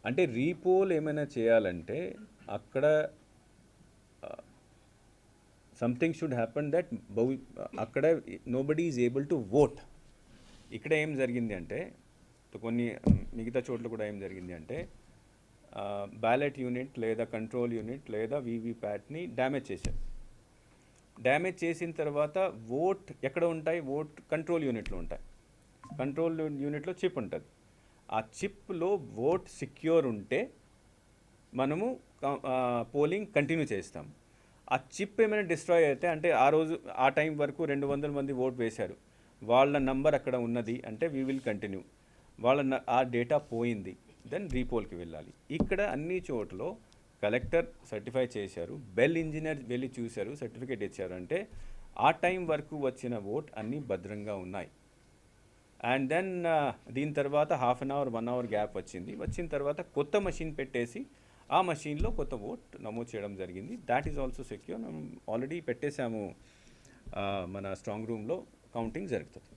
అంటే రీపోల్ ఏమైనా చేయాలంటే అక్కడ సంథింగ్ షుడ్ హ్యాపన్ దట్ అక్కడ nobody is able to vote. ఇక్కడ ఏం జరిగింది అంటే కొన్ని మిగతా చోట్ల కూడా ఏం జరిగింది అంటే బ్యాలెట్ యూనిట్ లేదా కంట్రోల్ యూనిట్ లేదా వీవీప్యాట్ని డ్యామేజ్ చేశారు. డ్యామేజ్ చేసిన తర్వాత ఓట్ ఎక్కడ ఉంటాయి? ఓట్ కంట్రోల్ యూనిట్లో ఉంటాయి. కంట్రోల్ యూనిట్లో చిప్ ఉంటుంది. ఆ చిప్లో ఓట్ సిక్యూర్ ఉంటే మనము పోలింగ్ కంటిన్యూ చేస్తాం. ఆ చిప్ ఏమైనా డిస్ట్రాయ్ అయితే అంటే ఆ రోజు ఆ టైం వరకు 200 మంది ఓట్ వేశారు, వాళ్ళ నంబర్ అక్కడ ఉన్నది అంటే వీ విల్ కంటిన్యూ. ఆ డేటా పోయింది, దెన్ రీపోల్కి వెళ్ళాలి. ఇక్కడ అన్ని చోట్ల కలెక్టర్ సర్టిఫై చేశారు, బెల్ ఇంజనీర్ వెళ్ళి చూశారు, సర్టిఫికేట్ ఇచ్చారు. అంటే ఆ టైం వరకు వచ్చిన ఓట్ అన్నీ భద్రంగా ఉన్నాయి. అండ్ దెన్ దీని తర్వాత half an hour 1 hour gap వచ్చిన తర్వాత కొత్త మషిన్ పెట్టేసి ఆ మషీన్లో కొత్త ఓట్ నమోదు చేయడం జరిగింది. That is also secure. మేము ఆల్రెడీ పెట్టేశాము, మన స్ట్రాంగ్ రూమ్లో కౌంటింగ్ జరుగుతుంది.